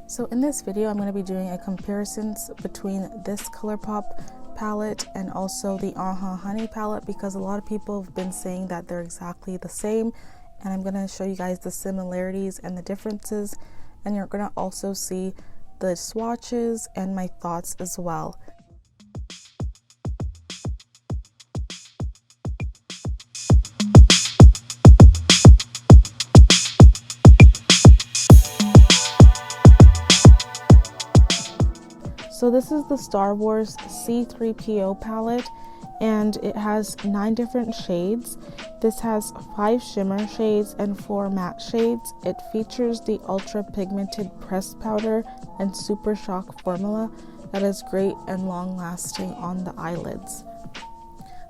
So in this video, I'm going to be doing a comparisons between this Colourpop palette and also the Honey palette, because a lot of people have been saying that they're exactly the same, and I'm going to show you guys the similarities and the differences, and you're going to also see the swatches and my thoughts as well. So this is the Star Wars C-3PO palette, and it has 9 different shades. This has 5 shimmer shades and 4 matte shades. It features the ultra pigmented pressed powder and super shock formula that is great and long lasting on the eyelids.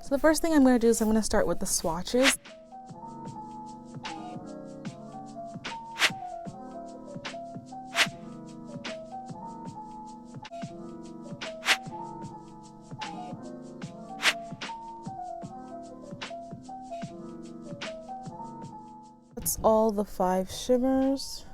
So the first thing I'm going to do is I'm going to start with the swatches. That's all the 5 shimmers.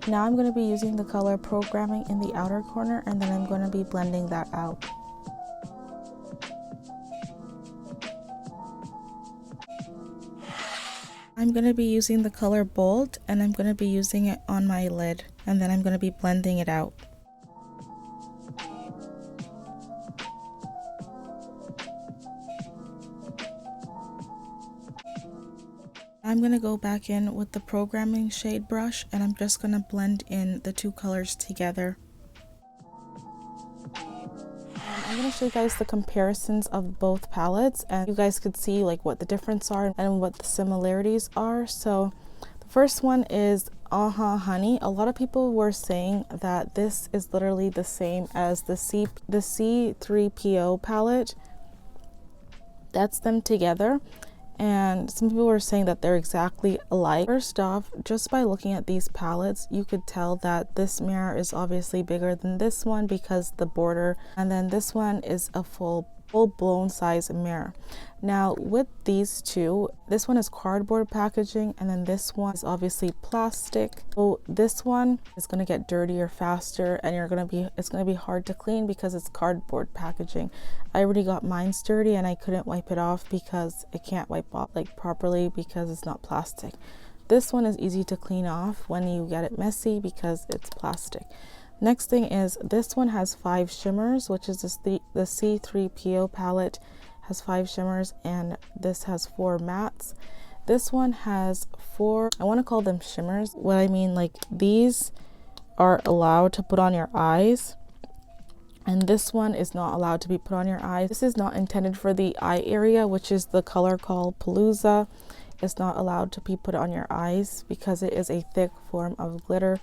Now I'm going to be using the color programming in the outer corner, and then I'm going to be blending that out. I'm going to be using the color bold, and I'm going to be using it on my lid, and then I'm going to be blending it out. I'm going to go back in with the programming shade brush, and I'm just going to blend in the 2 colors together. I'm going to show you guys the comparisons of both palettes, and you guys could see like what the difference are and what the similarities are. So the first one is Honey. A lot of people were saying that this is literally the same as the C-3PO palette. That's them together. And some people were saying that they're exactly alike. First off, just by looking at these palettes, you could tell that this mirror is obviously bigger than this one because the border, and then this one is a full-blown size mirror. Now with these two, this one is cardboard packaging, and then this one is obviously plastic. So this one is going to get dirtier faster, and it's going to be hard to clean because it's cardboard packaging. I already got mine dirty and I couldn't wipe it off because it can't wipe off like properly because it's not plastic. This one is easy to clean off when you get it messy because it's plastic. Next thing is this one has 5 shimmers, which is the C-3PO palette has 5 shimmers, and this has 4 mattes. This one has 4, I want to call them shimmers. What I mean, like these are allowed to put on your eyes, and this one is not allowed to be put on your eyes. This is not intended for the eye area, which is the color called Palooza. It's not allowed to be put on your eyes because it is a thick form of glitter,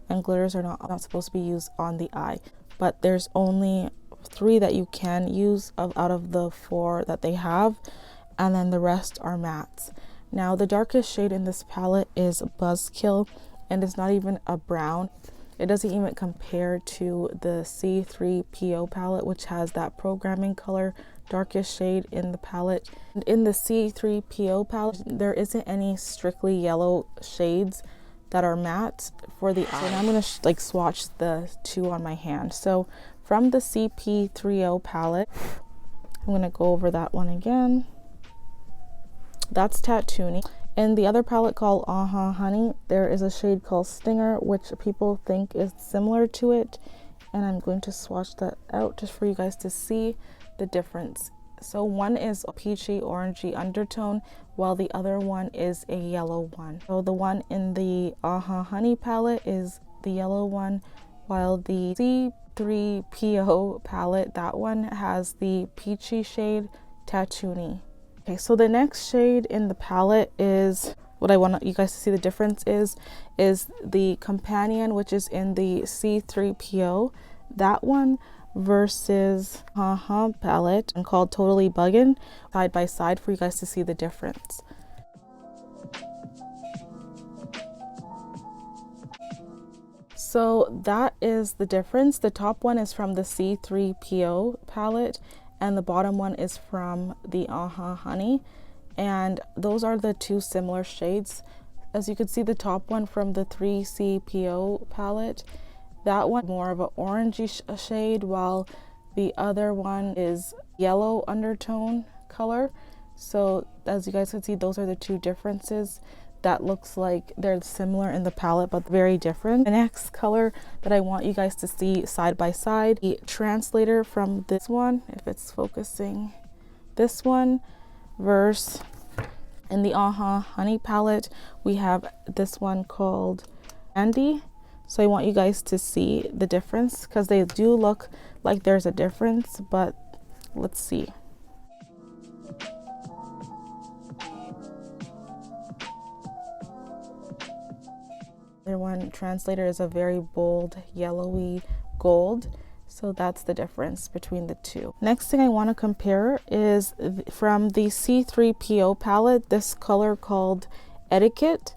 and glitters are not supposed to be used on the eye. But there's only 3 that you can use out of the 4 that they have, and then the rest are mattes. Now the darkest shade in this palette is Buzzkill, and it's not even a brown. It doesn't even compare to the C-3PO palette, which has that programming color darkest shade in the palette. And in the C-3PO palette, there isn't any strictly yellow shades that are matte for the eye. So now I'm going to swatch the 2 on my hand. So from the C-3PO palette, I'm going to go over that one again. That's TATOOINE. In the other palette called Honey, there is a shade called Stinger, which people think is similar to it, and I'm going to swatch that out just for you guys to see the difference. So one is a peachy orangey undertone, while the other one is a yellow one. So the one in the Honey palette is the yellow one, while the C-3PO palette, that one has the peachy shade TATOOINE. Okay, so the next shade in the palette is what I want you guys to see the difference is the companion, which is in the C-3PO. That one versus palette and called Totally Buggin' side by side for you guys to see the difference. So that is the difference. The top one is from the C-3P0 palette and the bottom one is from the Honey, and those are the two similar shades. As you can see, the top one from the 3CPO palette, that one more of an orangey shade, while the other one is yellow undertone color. So as you guys can see, those are the two differences. That looks like they're similar in the palette but very different. The next color that I want you guys to see side by side, the translator from this one, if it's focusing, this one versus in the Honey palette, we have this one called Andy. So I want you guys to see the difference because they do look like there's a difference, but let's see. The one translator is a very bold yellowy gold, so that's the difference between the two. Next thing I want to compare is from the C-3PO palette, this color called Etiquette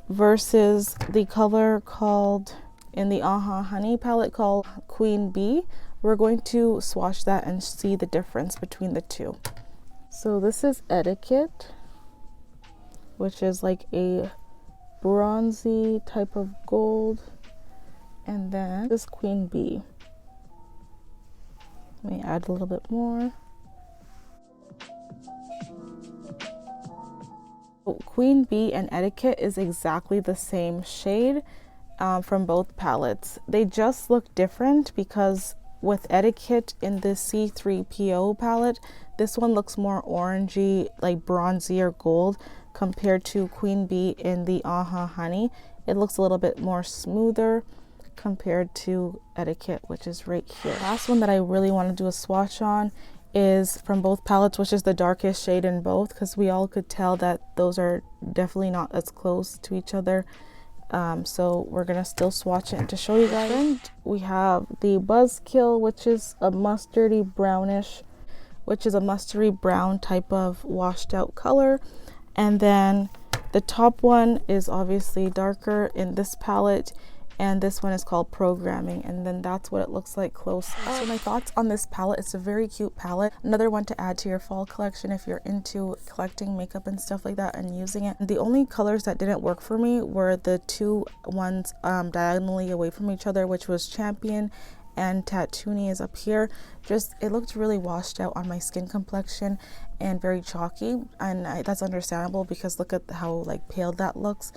versus the color called in the Honey palette called Queen Bee. We're going to swatch that and see the difference between the two. So this is Etiquette, which is like a bronzy type of gold, and then this Queen Bee. Let me add a little bit more. Queen Bee and Etiquette is exactly the same shade from both palettes. They just look different because with Etiquette in the C-3PO palette, this one looks more orangey, like bronzier gold, compared to Queen Bee in the Honey. It looks a little bit more smoother compared to Etiquette, which is right here. The last one that I really want to do a swatch on is from both palettes, which is the darkest shade in both, because we all could tell that those are definitely not as close to each other. So we're gonna still swatch it to show you guys. And we have the Buzzkill, which is a mustardy brownish, which is a mustardy brown type of washed out color. And then the top one is obviously darker in this palette, and this one is called Programming, and then that's what it looks like close up. So my thoughts on this palette, it's a very cute palette, another one to add to your fall collection if you're into collecting makeup and stuff like that and using it. The only colors that didn't work for me were the two ones diagonally away from each other, which was Champion and TATOOINE is up here. Just it looked really washed out on my skin complexion and very chalky, and that's understandable because look at how like pale that looks,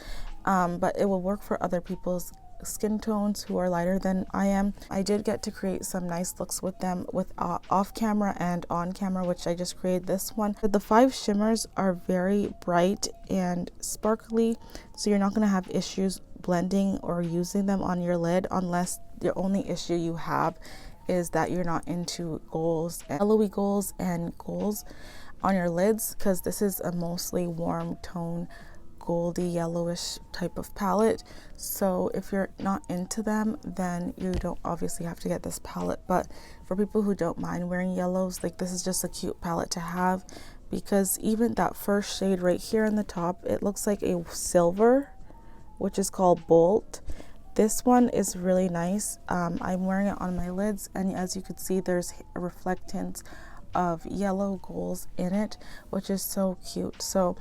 but it will work for other people's skin tones who are lighter than I am. I did get to create some nice looks with them with off camera and on camera, which I just created this one. The 5 shimmers are very bright and sparkly, so you're not going to have issues blending or using them on your lid, unless the only issue you have is that you're not into goals, yellowy goals and goals on your lids, because this is a mostly warm tone goldy yellowish type of palette. So if you're not into them, then you don't obviously have to get this palette. But for people who don't mind wearing yellows, like this is just a cute palette to have, because even that first shade right here in the top, it looks like a silver, which is called Bolt. This one is really nice. I'm wearing it on my lids, and as you can see, there's reflectance of yellow goals in it, which is so cute. So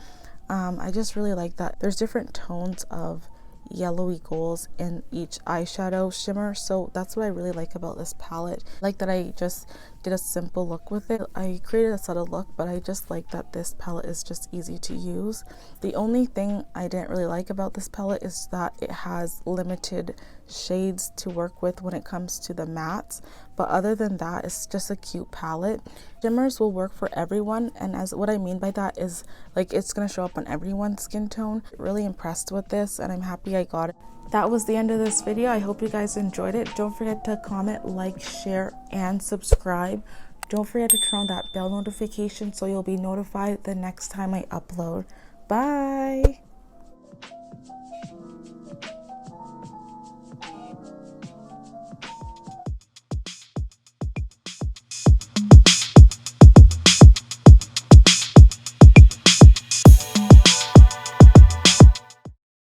I just really like that. There's different tones of yellowy goals in each eyeshadow shimmer, so that's what I really like about this palette. Like that I just did a simple look with it. I created a subtle look, but I just like that this palette is just easy to use. The only thing I didn't really like about this palette is that it has limited shades to work with when it comes to the mattes, but other than that, it's just a cute palette. Shimmers will work for everyone, and as what I mean by that is like it's gonna show up on everyone's skin tone. Really impressed with this, and I'm happy I got it. That was the end of this video. I hope you guys enjoyed it. Don't forget to comment, like, share, and subscribe. Don't forget to turn on that bell notification so you'll be notified the next time I upload. Bye!